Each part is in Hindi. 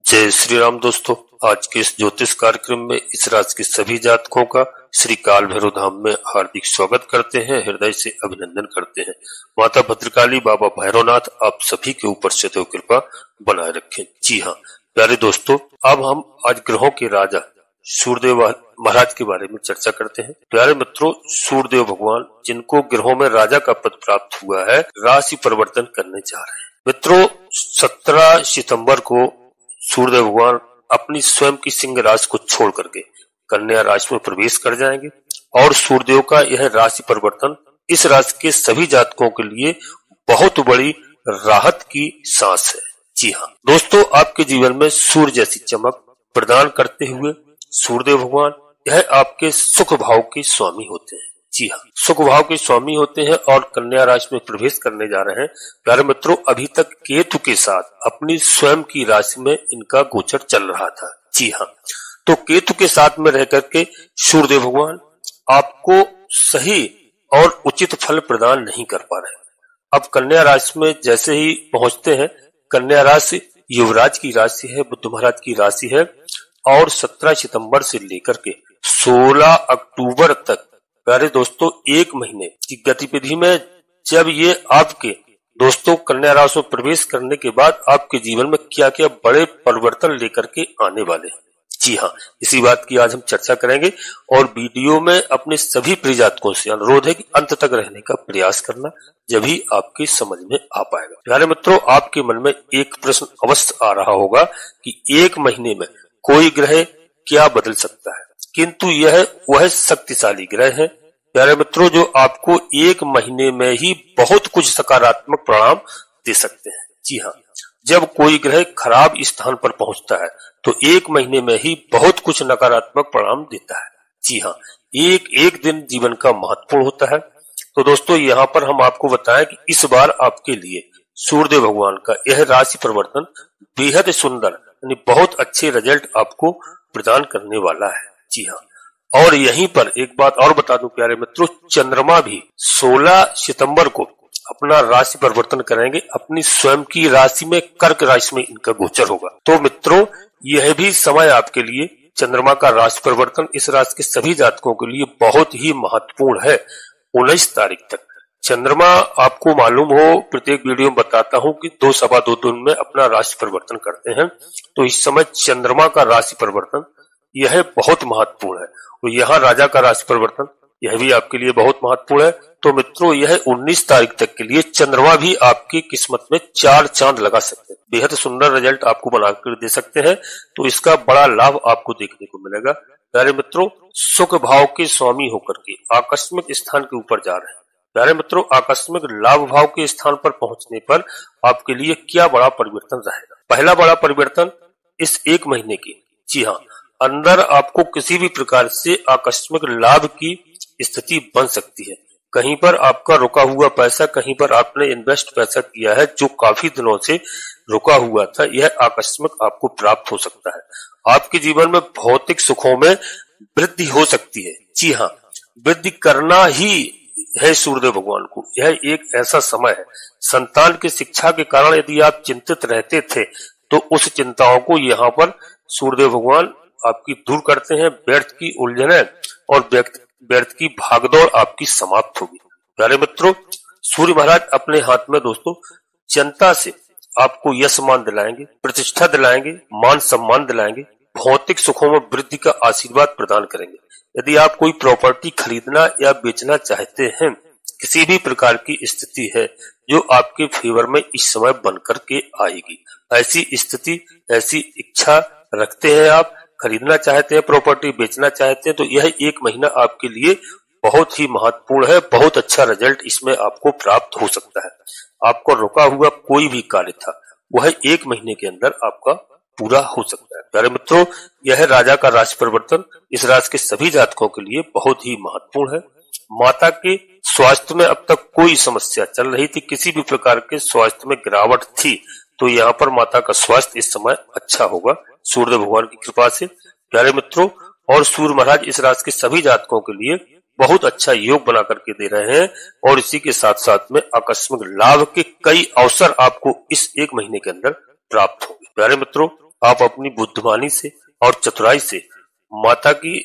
जय श्री राम दोस्तों, आज के इस ज्योतिष कार्यक्रम में इस राशि के सभी जातकों का श्री काल भैरव धाम में हार्दिक स्वागत करते हैं, हृदय से अभिनंदन करते हैं। माता भद्रकाली, बाबा भैरवनाथ आप सभी के ऊपर सदैव कृपा बनाए रखें। जी हाँ प्यारे दोस्तों, अब हम आज ग्रहों के राजा सूर्यदेव महाराज के बारे में चर्चा करते हैं। प्यारे मित्रों, सूर्यदेव भगवान जिनको ग्रहों में राजा का पद प्राप्त हुआ है, राशि परिवर्तन करने जा रहे हैं। मित्रों, 17 सितंबर को सूर्यदेव भगवान अपनी स्वयं की सिंह राशि को छोड़ करके कन्या राशि में प्रवेश कर जाएंगे और सूर्यदेव का यह राशि परिवर्तन इस राशि के सभी जातकों के लिए बहुत बड़ी राहत की सांस है। जी हाँ दोस्तों, आपके जीवन में सूर्य जैसी चमक प्रदान करते हुए सूर्यदेव भगवान यह आपके सुख भाव के स्वामी होते हैं। जी हाँ, सुख भाव के स्वामी होते हैं और कन्या राशि में प्रवेश करने जा रहे हैं। प्यारे मित्रों, अभी तक केतु के साथ अपनी स्वयं की राशि में इनका गोचर चल रहा था। जी हाँ, तो केतु के साथ में रह करके सूर्यदेव भगवान आपको सही और उचित फल प्रदान नहीं कर पा रहे। अब कन्या राशि में जैसे ही पहुंचते हैं, कन्या राशि युवराज की राशि है, बुध महाराज की राशि है और 17 सितंबर से लेकर के 16 अक्टूबर तक प्यारे दोस्तों एक महीने की गतिविधि में जब ये आपके दोस्तों कन्या राशि में प्रवेश करने के बाद आपके जीवन में क्या क्या बड़े परिवर्तन लेकर के आने वाले हैं। जी हाँ, इसी बात की आज हम चर्चा करेंगे और वीडियो में अपने सभी प्रियजातकों से अनुरोध है कि अंत तक रहने का प्रयास करना, जब ही आपके समझ में आ पाएगा। प्यारे मित्रों, आपके मन में एक प्रश्न अवश्य आ रहा होगा कि एक महीने में कोई ग्रह क्या बदल सकता है, किंतु यह वह शक्तिशाली ग्रह है प्यारे मित्रों जो आपको एक महीने में ही बहुत कुछ सकारात्मक परिणाम दे सकते हैं। जी हाँ, जब कोई ग्रह खराब स्थान पर पहुंचता है तो एक महीने में ही बहुत कुछ नकारात्मक परिणाम देता है। जी हाँ, एक एक दिन जीवन का महत्वपूर्ण होता है। तो दोस्तों यहाँ पर हम आपको बताएं कि इस बार आपके लिए सूर्यदेव भगवान का यह राशि परिवर्तन बेहद सुंदर यानी बहुत अच्छे रिजल्ट आपको प्रदान करने वाला है। जी हाँ, और यहीं पर एक बात और बता दूं प्यारे मित्रों, चंद्रमा भी 16 सितंबर को अपना राशि परिवर्तन करेंगे, अपनी स्वयं की राशि में कर्क राशि में इनका गोचर होगा। तो मित्रों, यह भी समय आपके लिए चंद्रमा का राशि परिवर्तन इस राशि के सभी जातकों के लिए बहुत ही महत्वपूर्ण है। 19 तारीख तक चंद्रमा आपको मालूम हो, प्रत्येक वीडियो में बताता हूं कि 2 सवा 2 दिन में अपना राशि परिवर्तन करते हैं। तो इस समय चंद्रमा का राशि परिवर्तन यह बहुत महत्वपूर्ण है। तो यहाँ राजा का राशि परिवर्तन यह भी आपके लिए बहुत महत्वपूर्ण है। तो मित्रों, यह 19 तारीख तक के लिए चंद्रमा भी आपकी किस्मत में 4 चांद लगा सकते हैं, बेहद सुंदर रिजल्ट आपको बनाकर दे सकते हैं। तो इसका बड़ा लाभ आपको देखने को मिलेगा। प्यारे मित्रों, सुख भाव के स्वामी होकर के आकस्मिक स्थान के ऊपर जा रहे हैं। प्यारे मित्रों, आकस्मिक लाभ भाव के स्थान पर पहुंचने पर आपके लिए क्या बड़ा परिवर्तन रहेगा। पहला बड़ा परिवर्तन इस एक महीने की, जी हाँ, अंदर आपको किसी भी प्रकार से आकस्मिक लाभ की स्थिति बन सकती है। कहीं पर आपका रुका हुआ पैसा, कहीं पर आपने इन्वेस्ट पैसा किया है जो काफी दिनों से रुका हुआ था, यह आकस्मिक आपको प्राप्त हो सकता है। आपके जीवन में भौतिक सुखों में वृद्धि हो सकती है। जी हाँ, वृद्धि करना ही है सूर्यदेव भगवान को। यह एक ऐसा समय है, संतान की शिक्षा के कारण यदि आप चिंतित रहते थे तो उस चिंताओं को यहाँ पर सूर्यदेव भगवान आपकी दूर करते हैं। व्यर्थ की उलझने और व्यर्थ की भागदौड़ आपकी समाप्त होगी। प्यारे मित्रों, सूर्य महाराज अपने हाथ में दोस्तों जनता से आपको यश मान दिलाएंगे, प्रतिष्ठा दिलाएंगे, मान सम्मान दिलाएंगे, भौतिक सुखों में वृद्धि का आशीर्वाद प्रदान करेंगे। यदि आप कोई प्रॉपर्टी खरीदना या बेचना चाहते हैं, किसी भी प्रकार की स्थिति है जो आपके फेवर में इस समय बनकर के आएगी। ऐसी स्थिति, ऐसी इच्छा रखते हैं, आप खरीदना चाहते हैं, प्रॉपर्टी बेचना चाहते हैं, तो यह एक महीना आपके लिए बहुत ही महत्वपूर्ण है। बहुत अच्छा रिजल्ट इसमें आपको प्राप्त हो सकता है। आपको रुका हुआ कोई भी कार्य था वह एक महीने के अंदर आपका पूरा हो सकता है। प्यारे मित्रों, यह राजा का राशि परिवर्तन इस राशि के सभी जातकों के लिए बहुत ही महत्वपूर्ण है। माता के स्वास्थ्य में अब तक कोई समस्या चल रही थी, किसी भी प्रकार के स्वास्थ्य में गिरावट थी, तो यहाँ पर माता का स्वास्थ्य इस समय अच्छा होगा सूर्यदेव भगवान की कृपा से। प्यारे मित्रों, और सूर्य महाराज इस राशि के सभी जातकों के लिए बहुत अच्छा योग बना करके दे रहे हैं और इसी के साथ साथ में आकस्मिक लाभ के कई अवसर आपको इस एक महीने के अंदर प्राप्त होंगे। प्यारे मित्रों, आप अपनी बुद्धिमानी से और चतुराई से माता की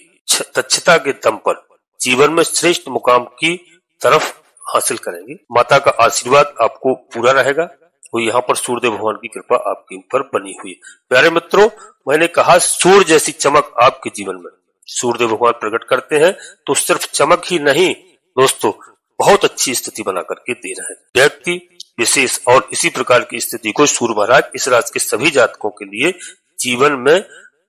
दक्षता के दम पर जीवन में श्रेष्ठ मुकाम की तरफ हासिल करेंगे। माता का आशीर्वाद आपको पूरा रहेगा और यहाँ पर सूर्यदेव भगवान की कृपा आपके ऊपर बनी हुई है। प्यारे मित्रों, मैंने कहा सूर्य जैसी चमक आपके जीवन में सूर्यदेव भगवान प्रकट करते हैं, तो सिर्फ चमक ही नहीं दोस्तों, बहुत अच्छी स्थिति बना करके दे रहे हैं। व्यक्ति विशेष और इसी प्रकार की स्थिति को सूर्य महाराज इस राशि के सभी जातकों के लिए जीवन में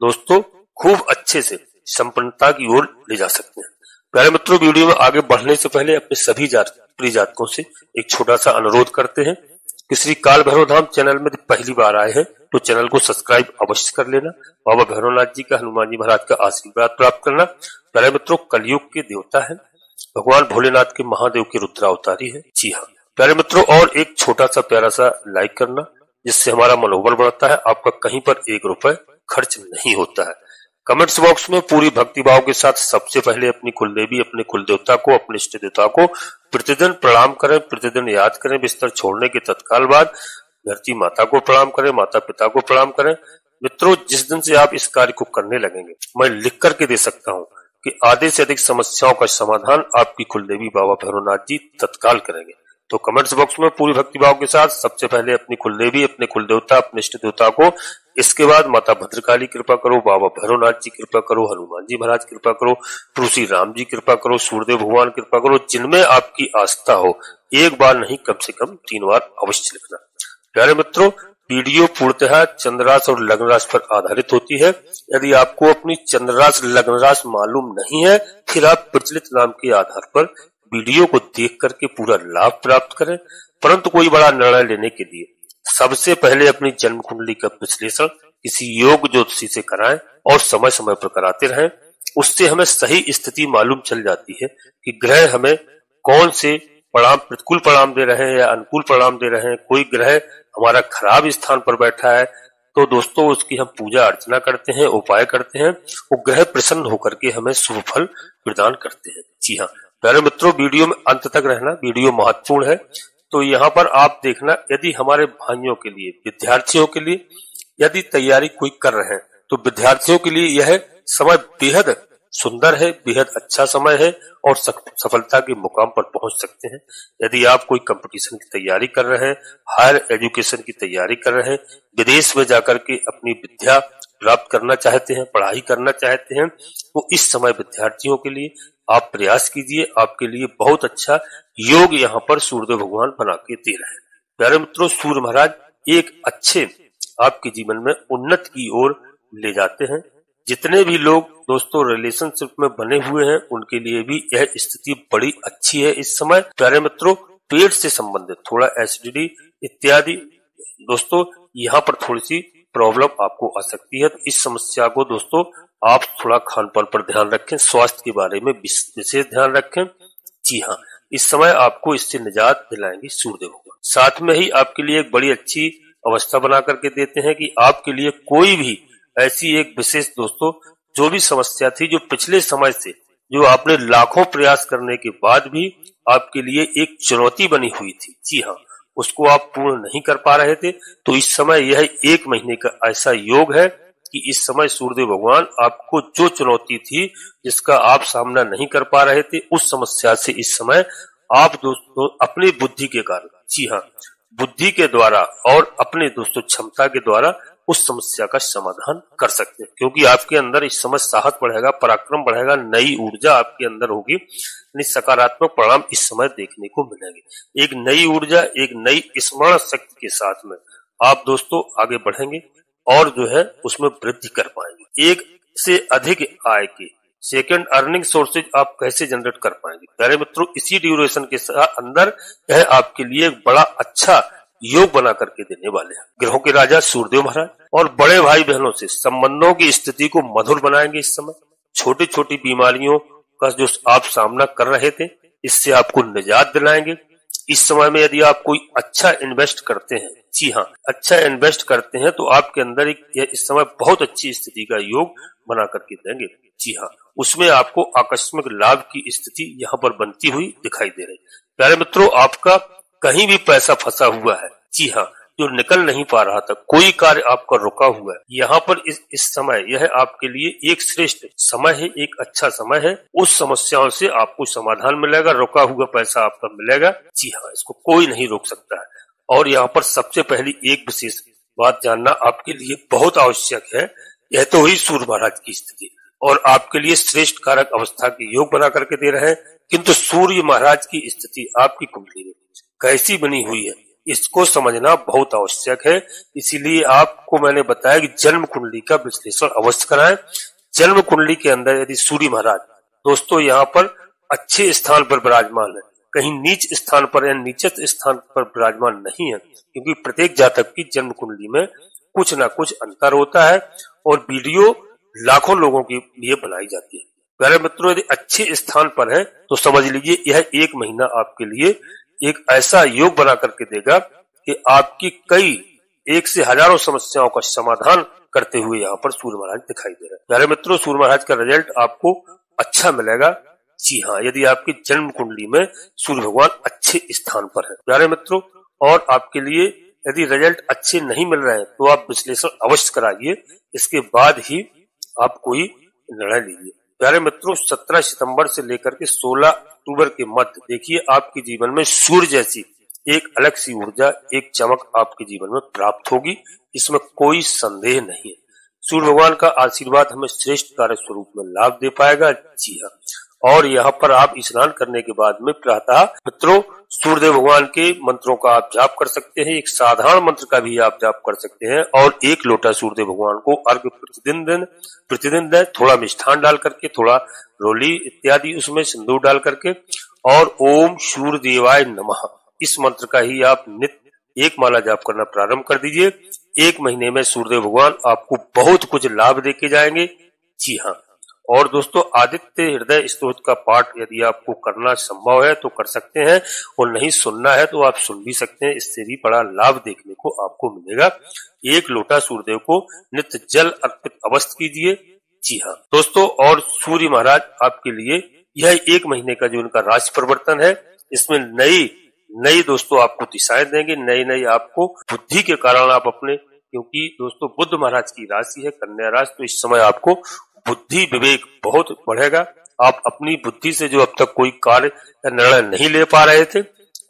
दोस्तों खूब अच्छे से संपन्नता की ओर ले जा सकते हैं। प्यारे मित्रों, वीडियो में आगे बढ़ने से पहले अपने सभी प्रिय जातकों से एक छोटा सा अनुरोध करते हैं कि श्री काल भैरव धाम चैनल में पहली बार आए हैं तो चैनल को सब्सक्राइब अवश्य कर लेना। बाबा भैरवनाथ जी का, हनुमान जी महाराज का आशीर्वाद प्राप्त करना। प्यारे मित्रों, कलयुग के देवता है भगवान भोलेनाथ के महादेव के रुद्रावतारी है। जी हाँ प्यारे मित्रों, और एक छोटा सा प्यारा सा लाइक करना जिससे हमारा मनोबल बढ़ता है। आपका कहीं पर 1 रुपए खर्च नहीं होता है। कमेंट्स बॉक्स में पूरी भक्ति भाव के साथ सबसे पहले अपनी कुलदेवी, अपने कुल देवता को, अपने इष्ट देवता को प्रतिदिन प्रणाम करें, प्रतिदिन याद करें। बिस्तर छोड़ने के तत्काल बाद धरती माता को प्रणाम करें, माता पिता को प्रणाम करें। मित्रों, जिस दिन से आप इस कार्य को करने लगेंगे, मैं लिख करके दे सकता हूँ कि आधे से अधिक समस्याओं का समाधान आपकी कुलदेवी बाबा भैरवनाथ जी तत्काल करेंगे। तो कमेंट्स बॉक्स में पूरी भक्ति भाव के साथ सबसे पहले अपनी कुलदेवी, अपने कुल देवता, अपने इष्ट देवता को, इसके बाद माता भद्रकाली कृपा करो, बाबा भैरवनाथ जी कृपा करो, हनुमान जी महाराज कृपा करो, प्रभु श्री राम जी कृपा करो, सूर्यदेव भगवान कृपा करो। जिनमें आपकी आस्था हो, एक बार नहीं कम से कम 3 बार अवश्य लिखना। प्यारे मित्रों, वीडियो पूर्णतः चंद्रराशि और लग्न राशि पर आधारित होती है। यदि आपको अपनी चंद्रराशि लग्न राशि मालूम नहीं है, फिर आप प्रचलित नाम के आधार पर वीडियो को देख करके पूरा लाभ प्राप्त करें। परंतु कोई बड़ा निर्णय लेने के लिए सबसे पहले अपनी जन्म कुंडली का विश्लेषण किसी योग्य ज्योतिषी से कराएं और समय समय पर कराते रहें। उससे हमें सही स्थिति मालूम चल जाती है कि ग्रह हमें कौन से परिणाम, प्रतिकूल परिणाम दे रहे हैं या अनुकूल परिणाम दे रहे हैं। कोई ग्रह हमारा खराब स्थान पर बैठा है तो दोस्तों उसकी हम पूजा अर्चना करते हैं, उपाय करते हैं, वो ग्रह प्रसन्न होकर के हमें शुभ फल प्रदान करते हैं। जी हाँ प्यारे मित्रों, वीडियो में अंत तक रहना, वीडियो महत्वपूर्ण है। तो यहाँ पर आप देखना, यदि हमारे भाइयों के लिए, विद्यार्थियों के लिए यदि तैयारी कोई कर रहे हैं तो विद्यार्थियों के लिए यह समय बेहद सुंदर है, बेहद अच्छा समय है और सफलता के मुकाम पर पहुंच सकते हैं। यदि आप कोई कंपटीशन की तैयारी कर रहे हैं, हायर एजुकेशन की तैयारी कर रहे हैं, विदेश में जाकर के अपनी विद्या प्राप्त करना चाहते हैं, पढ़ाई करना चाहते हैं, तो इस समय विद्यार्थियों के लिए आप प्रयास कीजिए। आपके लिए बहुत अच्छा योग यहाँ पर सूर्यदेव भगवान बना के दे रहे हैं। प्यारे मित्रों, सूर्य महाराज एक अच्छे आपके जीवन में उन्नति की ओर ले जाते हैं। जितने भी लोग दोस्तों रिलेशनशिप में बने हुए हैं उनके लिए भी यह स्थिति बड़ी अच्छी है इस समय। प्यारे मित्रों, पेट से संबंधित थोड़ा एसिडिटी इत्यादि दोस्तों यहाँ पर थोड़ी सी प्रॉब्लम आपको आ सकती है। तो इस समस्या को दोस्तों आप थोड़ा खान पान पर ध्यान रखें, स्वास्थ्य के बारे में विशेष ध्यान रखें। जी हाँ, इस समय आपको इससे निजात दिलाएंगे सूर्यदेव भगवान। साथ में ही आपके लिए एक बड़ी अच्छी अवस्था बना करके देते हैं कि आपके लिए कोई भी ऐसी एक विशेष दोस्तों जो भी समस्या थी, जो पिछले समय से, जो आपने लाखों प्रयास करने के बाद भी आपके लिए एक चुनौती बनी हुई थी, जी हाँ, उसको आप पूर्ण नहीं कर पा रहे थे, तो इस समय यह 1 महीने का ऐसा योग है कि इस समय सूर्यदेव भगवान आपको जो चुनौती थी, जिसका आप सामना नहीं कर पा रहे थे, उस समस्या से इस समय आप दोस्तों अपनी बुद्धि के कारण, जी हाँ, बुद्धि के द्वारा और अपने दोस्तों क्षमता के द्वारा उस समस्या का समाधान कर सकते हैं। क्योंकि आपके अंदर इस समय साहस बढ़ेगा, पराक्रम बढ़ेगा, नई ऊर्जा आपके अंदर होगी, सकारात्मक परिणाम इस समय देखने को मिलेंगे। एक नई ऊर्जा, एक नई स्मरण शक्ति के साथ में आप दोस्तों आगे बढ़ेंगे और जो है उसमें वृद्धि कर पाएंगे। एक से अधिक आय के सेकंड अर्निंग सोर्सेज आप कैसे जनरेट कर पाएंगे। प्यारे मित्रों, इसी ड्यूरेशन के अंदर यह आपके लिए एक बड़ा अच्छा योग बना करके देने वाले हैं। ग्रहों के राजा सूर्यदेव महाराज और बड़े भाई बहनों से संबंधों की स्थिति को मधुर बनाएंगे। इस समय छोटी छोटी बीमारियों का जो आप सामना कर रहे थे, इससे आपको निजात दिलाएंगे। इस समय में यदि आप कोई अच्छा इन्वेस्ट करते हैं, जी हाँ, अच्छा इन्वेस्ट करते हैं, तो आपके अंदर इस समय बहुत अच्छी स्थिति का योग बना करके देंगे। जी हाँ, उसमें आपको आकस्मिक लाभ की स्थिति यहाँ पर बनती हुई दिखाई दे रही है। प्यारे मित्रों, आपका कहीं भी पैसा फंसा हुआ है, जी हाँ, जो निकल नहीं पा रहा था, कोई कार्य आपका रुका हुआ है, यहाँ पर इस समय यह आपके लिए एक श्रेष्ठ समय है, एक अच्छा समय है। उस समस्याओं से आपको समाधान मिलेगा, रुका हुआ पैसा आपका मिलेगा। जी हाँ, इसको कोई नहीं रोक सकता है। और यहाँ पर सबसे पहली एक विशेष बात जानना आपके लिए बहुत आवश्यक है, यह तो हुई सूर्य महाराज की स्थिति, और आपके लिए श्रेष्ठ कारक अवस्था के योग बना करके दे रहे हैं। किंतु सूर्य महाराज की स्थिति आपकी कुंडली में कैसी बनी हुई है, इसको समझना बहुत आवश्यक है। इसीलिए आपको मैंने बताया कि जन्म कुंडली का विश्लेषण अवश्य कराएं। जन्म कुंडली के अंदर यदि सूर्य महाराज दोस्तों यहाँ पर अच्छे स्थान पर विराजमान है, कहीं नीच स्थान पर या नीचत स्थान पर विराजमान नहीं है, क्योंकि प्रत्येक जातक की जन्म कुंडली में कुछ ना कुछ अंतर होता है और वीडियो लाखों लोगों के लिए बनाई जाती है। प्यारे मित्रों, यदि अच्छे स्थान पर है तो समझ लीजिए यह एक महीना आपके लिए एक ऐसा योग बना करके देगा कि आपकी कई एक से हजारों समस्याओं का समाधान करते हुए यहाँ पर सूर्य महाराज दिखाई दे रहे हैं। प्यारे मित्रों, सूर्य महाराज का रिजल्ट आपको अच्छा मिलेगा। जी हाँ, यदि आपकी जन्म कुंडली में सूर्य भगवान अच्छे स्थान पर है। प्यारे मित्रों, और आपके लिए यदि रिजल्ट अच्छे नहीं मिल रहे हैं तो आप विश्लेषण अवश्य कराइए, इसके बाद ही आप कोई निर्णय लीजिए। प्यारे मित्रों, 17 सितंबर से लेकर के 16 अक्टूबर के मध्य देखिए आपके जीवन में सूर्य जैसी एक अलग सी ऊर्जा, एक चमक आपके जीवन में प्राप्त होगी, इसमें कोई संदेह नहीं है। सूर्य भगवान का आशीर्वाद हमें श्रेष्ठ कार्य स्वरूप में लाभ दे पाएगा। जी हाँ, और यहाँ पर आप स्नान करने के बाद में प्रातः मित्रों सूर्यदेव भगवान के मंत्रों का आप जाप कर सकते हैं, एक साधारण मंत्र का भी आप जाप कर सकते हैं, और एक लोटा सूर्यदेव भगवान को अर्घ्य प्रतिदिन दें, थोड़ा मिष्ठान डाल करके, थोड़ा रोली इत्यादि उसमें सिंदूर डाल करके, और ओम सूर्यदेवाय नमः इस मंत्र का ही आप नित्य एक माला जाप करना प्रारंभ कर दीजिए। एक महीने में सूर्यदेव भगवान आपको बहुत कुछ लाभ देके जाएंगे। जी हाँ, और दोस्तों आदित्य हृदय स्तोत्र का पाठ यदि आपको करना संभव है तो कर सकते हैं, और नहीं सुनना है तो आप सुन भी सकते हैं, इससे भी बड़ा लाभ देखने को आपको मिलेगा। एक लोटा सूर्यदेव को नित्य जल अर्पित अवश्य कीजिए। जी हाँ दोस्तों, और सूर्य महाराज आपके लिए यह एक महीने का जो उनका राशि परिवर्तन है, इसमें नई दोस्तों आपको दिशाएं देंगे, नई आपको बुद्धि के कारण आप अपने, क्योंकि दोस्तों बुध महाराज की राशि है कन्या राशि, तो इस समय आपको बुद्धि विवेक बहुत बढ़ेगा। आप अपनी बुद्धि से जो अब तक कोई कार्य या निर्णय नहीं ले पा रहे थे,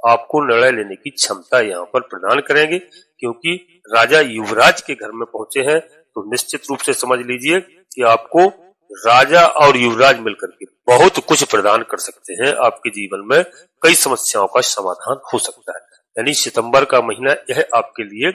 आपको निर्णय लेने की क्षमता यहाँ पर प्रदान करेंगे, क्योंकि राजा युवराज के घर में पहुंचे हैं, तो निश्चित रूप से समझ लीजिए कि आपको राजा और युवराज मिलकर के बहुत कुछ प्रदान कर सकते हैं। आपके जीवन में कई समस्याओं का समाधान हो सकता है। यानी सितंबर का महीना यह आपके लिए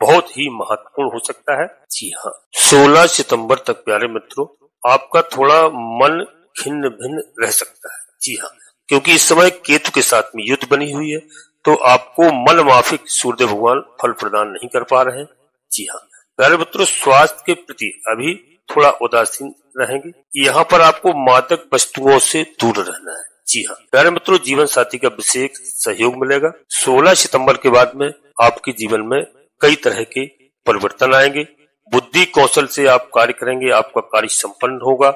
बहुत ही महत्वपूर्ण हो सकता है। जी हाँ, 16 सितंबर तक प्यारे मित्रों आपका थोड़ा मन खिन्न भिन्न रह सकता है। जी हाँ, क्योंकि इस समय केतु के साथ में युद्ध बनी हुई है, तो आपको मन माफिक सूर्यदेव भगवान फल प्रदान नहीं कर पा रहे हैं। जी हाँ प्यारे मित्रों, स्वास्थ्य के प्रति अभी थोड़ा उदासीन रहेंगे। यहाँ पर आपको मादक वस्तुओं से दूर रहना है। जी हाँ प्यारे मित्रों, जीवन साथी का विशेष सहयोग मिलेगा। 16 सितंबर के बाद में आपके जीवन में कई तरह के परिवर्तन आएंगे। बुद्धि कौशल से आप कार्य करेंगे, आपका कार्य संपन्न होगा।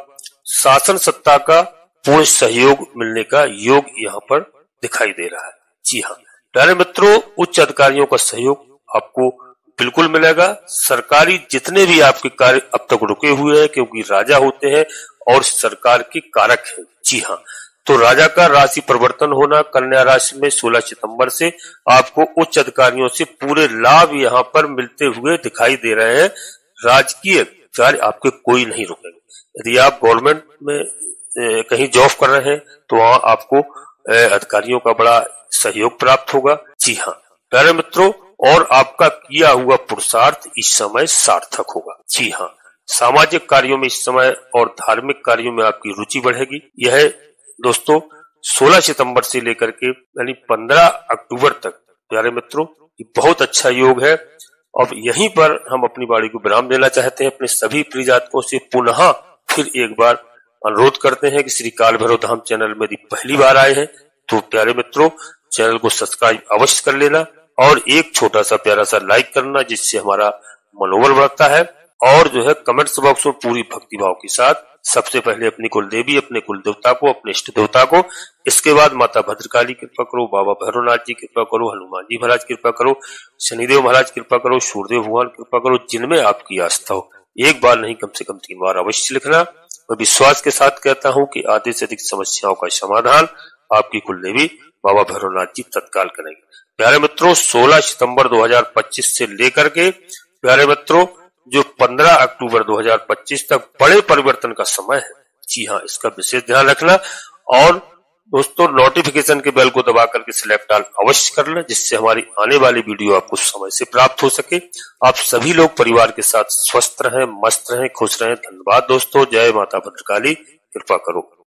शासन सत्ता का पूर्ण सहयोग मिलने का योग यहाँ पर दिखाई दे रहा है। जी हाँ प्यारे मित्रों, उच्च अधिकारियों का सहयोग आपको बिल्कुल मिलेगा। सरकारी जितने भी आपके कार्य अब तक रुके हुए हैं, क्योंकि राजा होते हैं और सरकार के कारक हैं। जी हाँ, तो राजा का राशि परिवर्तन होना कन्या राशि में 16 सितंबर से आपको उच्च अधिकारियों से पूरे लाभ यहाँ पर मिलते हुए दिखाई दे रहे हैं। राजकीय कार्य आपके कोई नहीं रुकेंगे। यदि आप गवर्नमेंट में कहीं जॉब कर रहे हैं तो वहां आपको अधिकारियों का बड़ा सहयोग प्राप्त होगा। जी हाँ प्यारे मित्रों, और आपका किया हुआ पुरुषार्थ इस समय सार्थक होगा। जी हाँ, सामाजिक कार्यों में इस समय और धार्मिक कार्यों में आपकी रुचि बढ़ेगी। यह दोस्तों 16 सितंबर से लेकर के यानी 15 अक्टूबर तक प्यारे मित्रों बहुत अच्छा योग है। अब यहीं पर हम अपनी वाणी को विराम देना चाहते हैं। अपने सभी प्रिय जातकों से पुनः फिर एक बार अनुरोध करते हैं कि श्री काल भैरव धाम चैनल में यदि पहली बार आए हैं तो प्यारे मित्रों चैनल को सब्सक्राइब अवश्य कर लेना और एक छोटा सा प्यारा सा लाइक करना, जिससे हमारा मनोबल बढ़ता है। और जो है कमेंट्स बॉक्स में पूरी भक्ति भाव के साथ सबसे पहले अपनी कुल देवी, अपने कुल देवता को, अपने इष्ट देवता को, इसके बाद माता भद्रकाली कृपा करो, बाबा भैरवनाथ जी कृपा करो, हनुमान जी महाराज कृपा करो, शनिदेव महाराज कृपा करो, सूर्यदेव भगवान कृपा करो, जिनमें आपकी आस्था हो। एक बार नहीं कम से कम 3 बार अवश्य लिखना। मैं विश्वास के साथ कहता हूं कि आधे से अधिक समस्याओं का समाधान आपकी कुलदेवी बाबा भैरवनाथ जी तत्काल करेंगे। प्यारे मित्रों, 16 सितंबर 2025 से लेकर के प्यारे मित्रों जो 15 अक्टूबर 2025 तक बड़े परिवर्तन का समय है। जी हाँ, इसका विशेष ध्यान रखना। और दोस्तों, नोटिफिकेशन के बेल को दबा करके सिलेक्ट ऑल अवश्य कर लें, जिससे हमारी आने वाली वीडियो आपको समय से प्राप्त हो सके। आप सभी लोग परिवार के साथ स्वस्थ रहें, मस्त रहें, खुश रहें। धन्यवाद दोस्तों। जय माता भद्रकाली, कृपा करो।